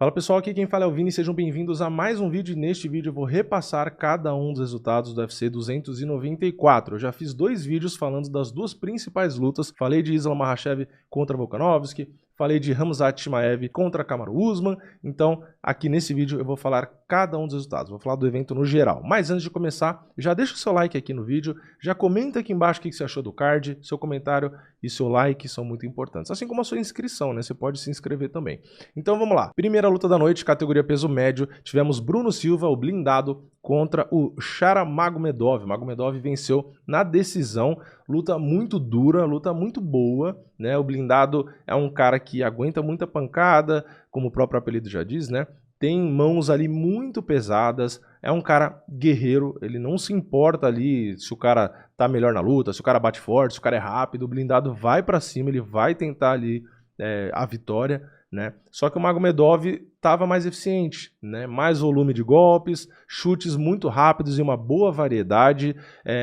Fala pessoal, aqui quem fala é o Vini, sejam bem-vindos a mais um vídeo e neste vídeo eu vou repassar cada um dos resultados do UFC 294. Eu já fiz 2 vídeos falando das 2 principais lutas, falei de Islam Makhachev contra Volkanovski, falei de Khamzat Chimaev contra Kamaru Usman, então aqui nesse vídeo eu vou falar cada um dos resultados, vou falar do evento no geral. Mas antes de começar, já deixa o seu like aqui no vídeo, já comenta aqui embaixo o que você achou do card, seu comentário e seu like são muito importantes, assim como a sua inscrição, né? Você pode se inscrever também. Então vamos lá, primeira luta da noite, categoria peso médio, tivemos Bruno Silva, o blindado, contra o Shamar Magomedov. Magomedov venceu na decisão, luta muito dura, luta muito boa, né? O blindado é um cara que aguenta muita pancada, como o próprio apelido já diz, né? Tem mãos ali muito pesadas, é um cara guerreiro, ele não se importa ali se o cara tá melhor na luta, se o cara bate forte, se o cara é rápido, o blindado vai pra cima, ele vai tentar ali a vitória, né? Só que o Magomedov estava mais eficiente, né? Mais volume de golpes, chutes muito rápidos e uma boa variedade,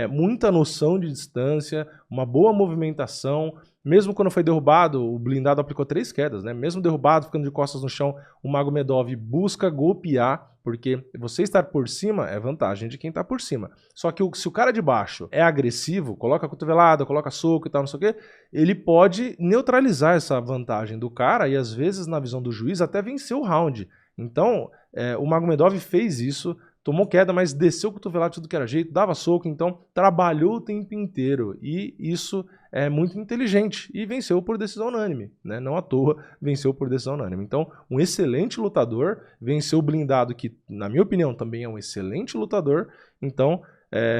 muita noção de distância, uma boa movimentação. Mesmo quando foi derrubado, o blindado aplicou 3 quedas, né? Mesmo derrubado, ficando de costas no chão, o Magomedov busca golpear, porque você estar por cima é vantagem de quem está por cima. Só que se o cara de baixo é agressivo, coloca cotovelada, coloca soco e tal, não sei o quê, ele pode neutralizar essa vantagem do cara e às vezes, na visão do juiz, até vencer o round. Então, o Magomedov fez isso, tomou queda, mas desceu o cotovelado de tudo que era jeito, dava soco, então trabalhou o tempo inteiro. E isso é muito inteligente e venceu por decisão unânime, né? Não à toa venceu por decisão unânime. Então, um excelente lutador, venceu o blindado, que na minha opinião também é um excelente lutador. Então,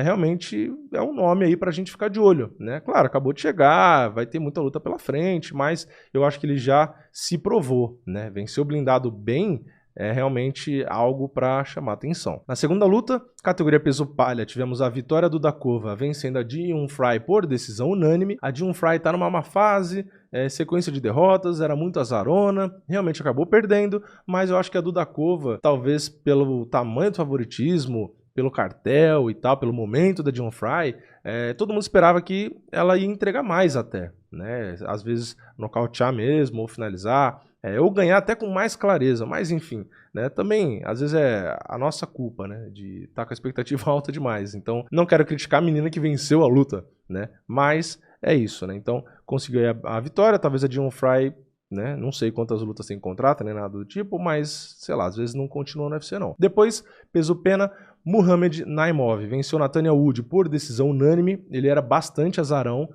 realmente é um nome aí pra gente ficar de olho, né? Claro, acabou de chegar, vai ter muita luta pela frente, mas eu acho que ele já se provou, né? Venceu o blindado bem, é realmente algo para chamar atenção. Na segunda luta, categoria peso palha, tivemos a vitória do Dakova vencendo a Jinh Yoon Fry por decisão unânime. A Jinh Yoon Fry está numa má fase, sequência de derrotas, era muito azarona, realmente acabou perdendo, mas eu acho que a do Dakova, talvez pelo tamanho do favoritismo, pelo cartel e tal, pelo momento da Jinh Yoon Fry, todo mundo esperava que ela ia entregar mais até, né? Às vezes nocautear mesmo, ou finalizar, ou ganhar até com mais clareza, mas enfim, né? Também, às vezes é a nossa culpa, né? De estar com a expectativa alta demais. Então, não quero criticar a menina que venceu a luta, né? Mas é isso, né? Então, conseguiu a vitória, talvez a Jinh Yoon Fry, né? Não sei quantas lutas tem contrato, nem nada do tipo, mas, sei lá, às vezes não continua no UFC não. Depois, peso pena, Muhammad Naimov venceu Nathaniel Wood por decisão unânime, ele era bastante azarão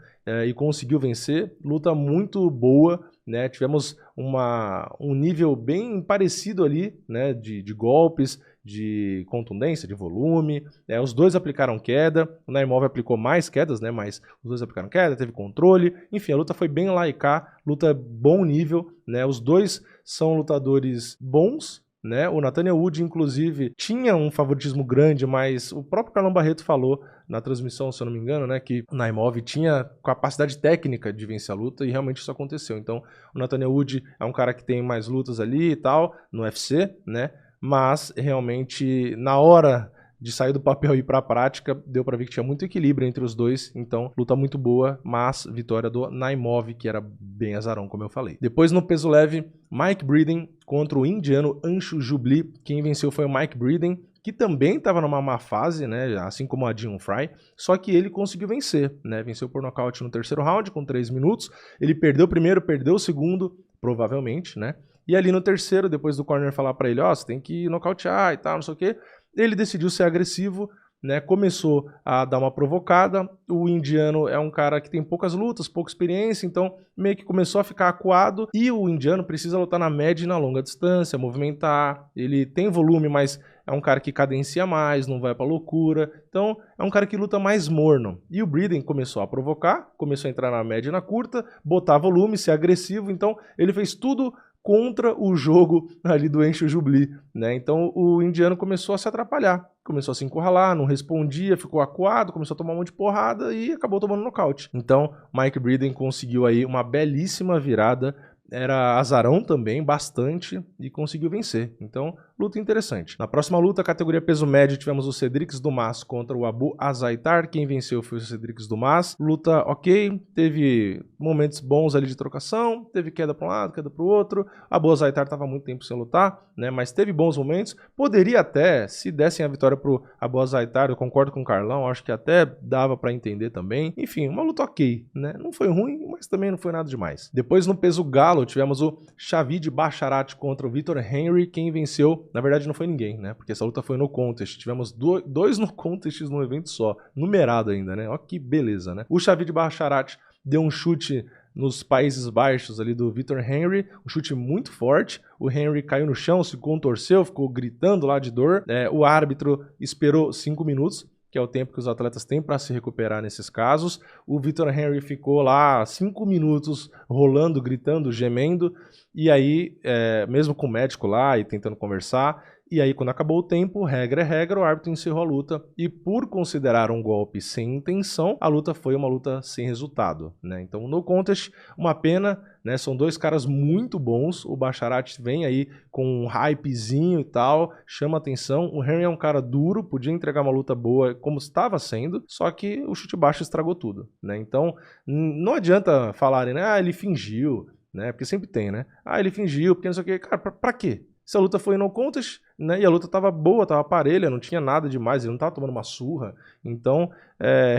e conseguiu vencer, luta muito boa, né? Tivemos um nível bem parecido ali, né? De golpes, de contundência, de volume, os dois aplicaram queda, o Naimov aplicou mais quedas, né? Mas os dois aplicaram queda, teve controle, enfim, a luta foi bem lá e cá, luta bom nível, né? Os dois são lutadores bons, né? O Nathaniel Wood, inclusive, tinha um favoritismo grande, mas o próprio Carlão Barreto falou na transmissão, se eu não me engano, né, que o Naimov tinha capacidade técnica de vencer a luta e realmente isso aconteceu. Então, o Nathaniel Wood é um cara que tem mais lutas ali e tal, no UFC, né? Mas realmente, na hora de sair do papel e ir para a prática, deu para ver que tinha muito equilíbrio entre os dois, então luta muito boa, mas vitória do Naimov, que era bem azarão, como eu falei. Depois no peso leve, Mike Breeden contra o indiano Anshu Jubli, quem venceu foi o Mike Breeden, que também estava numa má fase, né, assim como a Jinh Yoon Fry, só que ele conseguiu vencer, né, venceu por nocaute no terceiro round com 3 minutos, ele perdeu o primeiro, perdeu o segundo, provavelmente, né, e ali no terceiro, depois do corner falar para ele, ó, você tem que nocautear e tal, não sei o que, ele decidiu ser agressivo, né, começou a dar uma provocada, o indiano é um cara que tem poucas lutas, pouca experiência, então meio que começou a ficar acuado, e o indiano precisa lutar na média e na longa distância, movimentar, ele tem volume, mas é um cara que cadencia mais, não vai pra loucura, então é um cara que luta mais morno. E o Breeden começou a provocar, começou a entrar na média e na curta, botar volume, ser agressivo, então ele fez tudo contra o jogo ali do Anshu Jubli, né? Então o indiano começou a se atrapalhar, começou a se encurralar, não respondia, ficou acuado, começou a tomar um monte de porrada e acabou tomando nocaute. Então Mike Breeden conseguiu aí uma belíssima virada, era azarão também, bastante, e conseguiu vencer. Então, luta interessante. Na próxima luta, categoria peso médio, tivemos o Cedrix Dumas contra o Abu Azaitar. Quem venceu foi o Cedrix Dumas. Luta ok, teve momentos bons ali de trocação, teve queda para um lado, queda para o outro. Abu Azaitar estava muito tempo sem lutar, né, mas teve bons momentos. Poderia até, se dessem a vitória para o Abu Azaitar, eu concordo com o Carlão, acho que até dava para entender também. Enfim, uma luta ok, né? Não foi ruim, mas também não foi nada demais. Depois, no peso galo, tivemos o Shaved Basharat contra o Vitor Henry. Quem venceu, na verdade, não foi ninguém, né? Porque essa luta foi no contest. Tivemos dois no contest num evento só, numerado ainda, né? Ó que beleza, né? O Shaved Basharat deu um chute nos Países Baixos ali do Vitor Henry, um chute muito forte. O Henry caiu no chão, se contorceu, ficou gritando lá de dor. O árbitro esperou 5 minutos, que é o tempo que os atletas têm para se recuperar nesses casos. O Vitor Henry ficou lá 5 minutos rolando, gritando, gemendo, e aí, mesmo com o médico lá e tentando conversar, e aí quando acabou o tempo, regra é regra, o árbitro encerrou a luta, e por considerar um golpe sem intenção, a luta foi uma luta sem resultado, né? Então, no contest, uma pena, né? São dois caras muito bons, o Basharat vem aí com um hypezinho e tal, chama atenção. O Henry é um cara duro, podia entregar uma luta boa como estava sendo, só que o chute baixo estragou tudo, né? Então, não adianta falarem, né? Ah, ele fingiu, né? Porque sempre tem, né? Ah, ele fingiu, porque não sei o quê. Cara, pra quê? Se a luta foi no contest, né, e a luta tava boa, tava parelha, não tinha nada demais, ele não tava tomando uma surra. Então,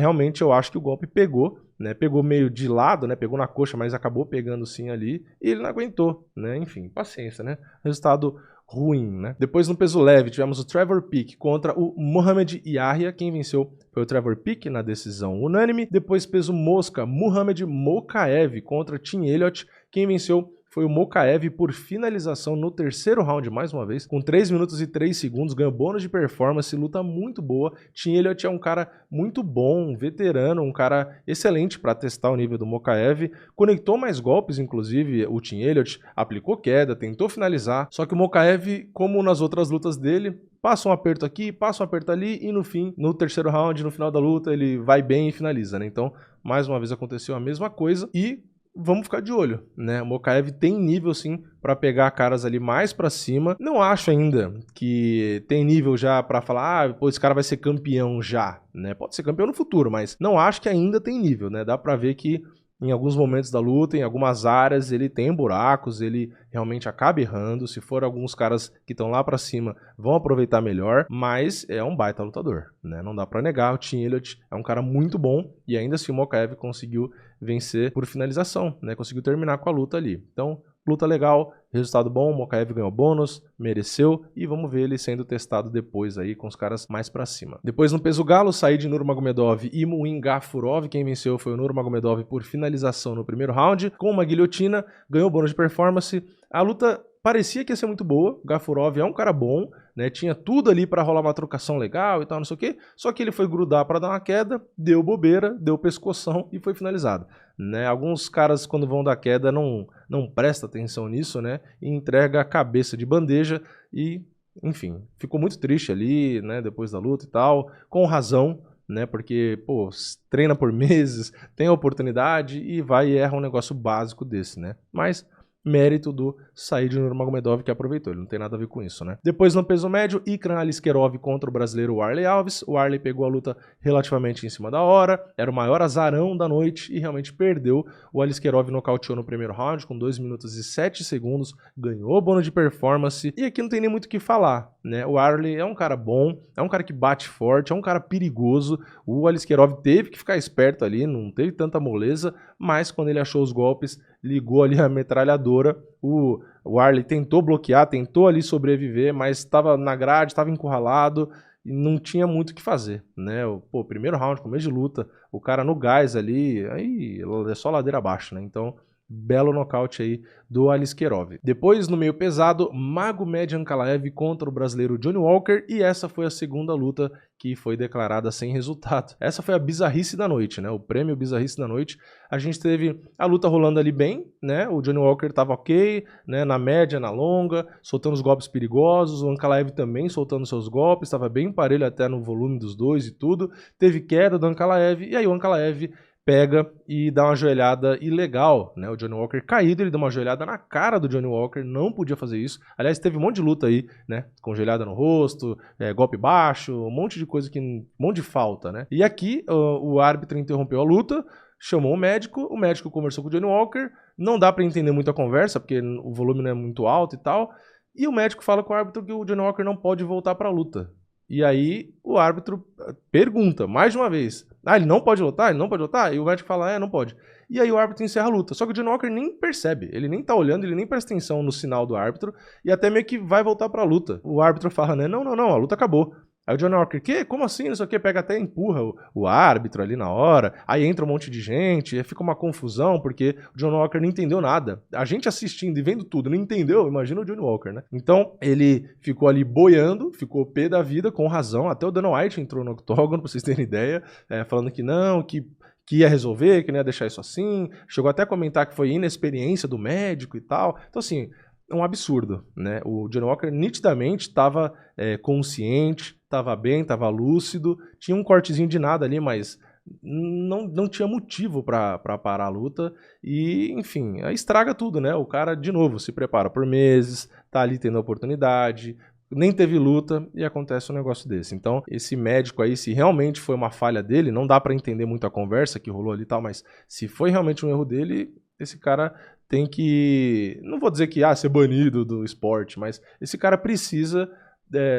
realmente eu acho que o golpe pegou, né, pegou meio de lado, né, pegou na coxa, mas acabou pegando sim ali, e ele não aguentou, né, enfim, paciência, né, resultado ruim, né. Depois no peso leve tivemos o Trevor Peek contra o Mohamed Yahya. Quem venceu foi o Trevor Peek na decisão unânime. Depois peso mosca, Muhammad Mokaev contra Tim Elliott. Quem venceu foi o Mokaev por finalização no terceiro round, mais uma vez, com 3 minutos e 3 segundos, ganhou bônus de performance, luta muito boa. Tim Elliott é um cara muito bom, um veterano, um cara excelente para testar o nível do Mokaev, conectou mais golpes, inclusive o Tim Elliott aplicou queda, tentou finalizar, só que o Mokaev, como nas outras lutas dele, passa um aperto aqui, passa um aperto ali, e no fim, no terceiro round, no final da luta, ele vai bem e finaliza, né? Então, mais uma vez aconteceu a mesma coisa, e vamos ficar de olho, né? O Mokaev tem nível sim para pegar caras ali mais para cima. Não acho ainda que tem nível já para falar, pô, esse cara vai ser campeão já, né? Pode ser campeão no futuro, mas não acho que ainda tem nível, né? Dá para ver que em alguns momentos da luta, em algumas áreas, ele tem buracos, ele realmente acaba errando. Se for alguns caras que estão lá pra cima, vão aproveitar melhor, mas é um baita lutador, né? Não dá pra negar, o Tim Elliott é um cara muito bom, e ainda assim o Mokaev conseguiu vencer por finalização, né? Conseguiu terminar com a luta ali. Então, luta legal, resultado bom, o Mokaev ganhou bônus, mereceu, e vamos ver ele sendo testado depois aí com os caras mais pra cima. Depois no peso galo, Said Nurmagomedov e Muin Gafurov. Quem venceu foi o Nurmagomedov por finalização no primeiro round, com uma guilhotina, ganhou bônus de performance. A luta parecia que ia ser muito boa, o Gafurov é um cara bom, né? Tinha tudo ali pra rolar uma trocação legal e tal, não sei o quê, só que ele foi grudar pra dar uma queda, deu bobeira, deu pescoção e foi finalizado, né? Alguns caras quando vão dar queda não prestam atenção nisso, né? E entrega a cabeça de bandeja e, enfim, ficou muito triste ali, né? Depois da luta e tal, com razão, né? Porque, pô, treina por meses, tem a oportunidade e vai e erra um negócio básico desse, né? Mas mérito do Said Nurmagomedov, que aproveitou, ele não tem nada a ver com isso, né? Depois no peso médio, Ikram Aliskerov contra o brasileiro Warley Alves. O Warley pegou a luta relativamente em cima da hora, era o maior azarão da noite e realmente perdeu. O Aliskerov nocauteou no primeiro round com 2 minutos e 7 segundos, ganhou bônus de performance, e aqui não tem nem muito o que falar, né? O Warley é um cara bom, é um cara que bate forte, é um cara perigoso. O Aliskerov teve que ficar esperto ali, não teve tanta moleza, mas quando ele achou os golpes, ligou ali a metralhadora. O Warley tentou bloquear, tentou ali sobreviver, mas estava na grade, estava encurralado e não tinha muito o que fazer, né? Pô, primeiro round, começo de luta, o cara no gás ali, aí é só ladeira abaixo, né? Então, belo nocaute aí do Aliskerov. Depois, no meio pesado, Magomed Ankalaev contra o brasileiro Johnny Walker, e essa foi a segunda luta que foi declarada sem resultado. Essa foi a bizarrice da noite, né? O prêmio bizarrice da noite. A gente teve a luta rolando ali bem, né? O Johnny Walker tava ok, né? Na média, na longa, soltando os golpes perigosos. O Ankalaev também soltando seus golpes, estava bem parelho até no volume dos dois e tudo. Teve queda do Ankalaev, e aí o Ankalaev pega e dá uma joelhada ilegal, né? O Johnny Walker caído, ele deu uma joelhada na cara do Johnny Walker, não podia fazer isso. Aliás, teve um monte de luta aí, né? Com joelhada no rosto, golpe baixo, um monte de coisa, um monte de falta, né? E aqui o árbitro interrompeu a luta, chamou o médico conversou com o Johnny Walker, não dá pra entender muito a conversa, porque o volume não é muito alto e tal, e o médico fala com o árbitro que o Johnny Walker não pode voltar pra luta. E aí o árbitro pergunta, mais de uma vez, ele não pode lutar? Ele não pode lutar? E o médico fala, não pode. E aí o árbitro encerra a luta. Só que o Johnny Walker nem percebe, ele nem tá olhando, ele nem presta atenção no sinal do árbitro, e até meio que vai voltar pra luta. O árbitro fala, né, não, a luta acabou. Aí o Johnny Walker, como assim? Não sei o que, pega até empurra o árbitro ali na hora, aí entra um monte de gente, aí fica uma confusão, porque o Johnny Walker não entendeu nada. A gente assistindo e vendo tudo, não entendeu? Imagina o Johnny Walker, né? Então, ele ficou ali boiando, ficou pé da vida, com razão, até o Dana White entrou no octógono, pra vocês terem ideia, falando que não, que ia resolver, que não ia deixar isso assim, chegou até a comentar que foi inexperiência do médico e tal. Então, assim, é um absurdo, né? O Johnny Walker nitidamente estava consciente, estava bem, estava lúcido, tinha um cortezinho de nada ali, mas não tinha motivo para parar a luta e, enfim, aí estraga tudo, né? O cara, de novo, se prepara por meses, tá ali tendo a oportunidade, nem teve luta e acontece um negócio desse. Então, esse médico aí, se realmente foi uma falha dele, não dá para entender muito a conversa que rolou ali e tal, mas se foi realmente um erro dele, esse cara tem que, não vou dizer que ser banido do esporte, mas esse cara precisa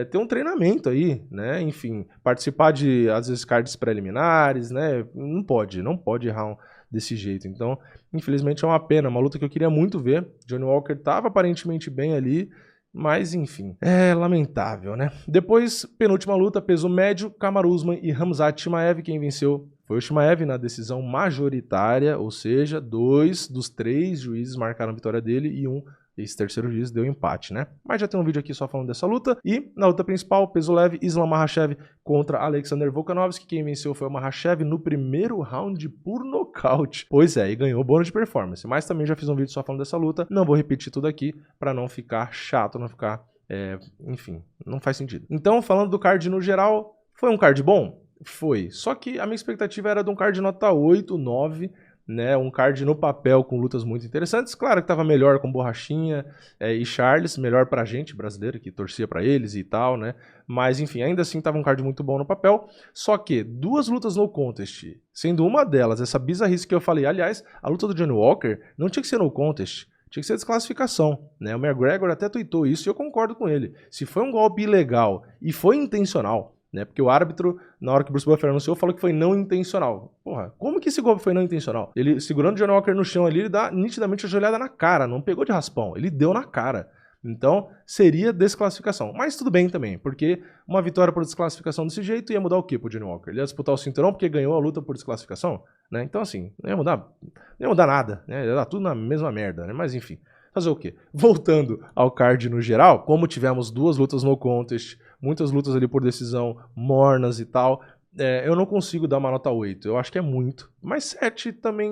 ter um treinamento aí, né? Enfim, participar de, às vezes, cards preliminares, né? Não pode errar desse jeito. Então, infelizmente é uma pena, uma luta que eu queria muito ver. Johnny Walker estava aparentemente bem ali, mas enfim, é lamentável, né? Depois, penúltima luta, peso médio, Kamaru Usman e Khamzat Chimaev. Quem venceu foi o Chimaev na decisão majoritária, ou seja, 2 dos 3 juízes marcaram a vitória dele e esse terceiro juiz deu empate, né? Mas já tem um vídeo aqui só falando dessa luta. E na luta principal, peso leve, Islam Makhachev contra Alexander Volkanovski. Quem venceu foi o Makhachev no primeiro round por nocaute. Pois é, e ganhou o bônus de performance. Mas também já fiz um vídeo só falando dessa luta. Não vou repetir tudo aqui para não ficar chato, não ficar... enfim, não faz sentido. Então, falando do card no geral, foi um card bom? Foi. Só que a minha expectativa era de um card nota 8, 9... né, um card no papel com lutas muito interessantes, claro que estava melhor com Borrachinha e Charles, melhor pra gente brasileiro que torcia pra eles e tal, né, mas enfim, ainda assim estava um card muito bom no papel, só que 2 lutas no contest, sendo uma delas essa bizarrice que eu falei, aliás, a luta do Johnny Walker não tinha que ser no contest, tinha que ser desclassificação, né, o McGregor até tweetou isso e eu concordo com ele, se foi um golpe ilegal e foi intencional, né? Porque o árbitro, na hora que o Bruce Buffer anunciou, falou que foi não intencional. Porra, como que esse golpe foi não intencional? Ele, segurando o Johnny Walker no chão ali, ele dá nitidamente a joelhada na cara, não pegou de raspão, ele deu na cara. Então, seria desclassificação. Mas tudo bem também, porque uma vitória por desclassificação desse jeito ia mudar o quê pro Johnny Walker? Ele ia disputar o cinturão porque ganhou a luta por desclassificação? Né? Então, assim, não ia mudar nada, né? Ia dar tudo na mesma merda, né? Mas enfim. Fazer o quê? Voltando ao card no geral, como tivemos 2 lutas no contest, muitas lutas ali por decisão mornas e tal, eu não consigo dar uma nota 8. Eu acho que é muito. Mas 7 também,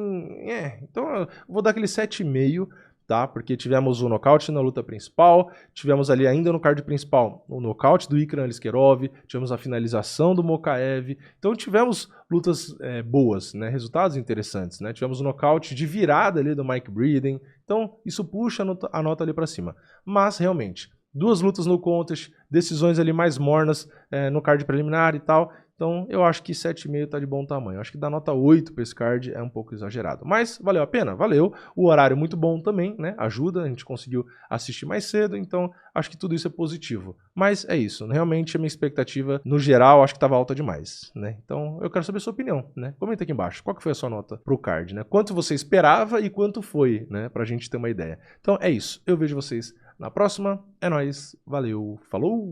então eu vou dar aquele 7,5, tá? Porque tivemos o nocaute na luta principal, tivemos ali ainda no card principal o nocaute do Ikram Aliskerov, tivemos a finalização do Mokaev, então tivemos lutas boas, né? Resultados interessantes, né? Tivemos o nocaute de virada ali do Mike Breeden, então isso puxa a nota ali pra cima. Mas realmente, 2 lutas no contest, decisões ali mais mornas no card preliminar e tal. Então eu acho que 7,5 tá de bom tamanho. Eu acho que dar nota 8 para esse card é um pouco exagerado. Mas valeu a pena? Valeu. O horário muito bom também, né? Ajuda, a gente conseguiu assistir mais cedo, então acho que tudo isso é positivo. Mas é isso, realmente a minha expectativa, no geral, acho que estava alta demais, né? Então eu quero saber a sua opinião, né? Comenta aqui embaixo, qual que foi a sua nota pro card, né? Quanto você esperava e quanto foi, né? Pra gente ter uma ideia. Então é isso, eu vejo vocês na próxima, é nóis, valeu, falou!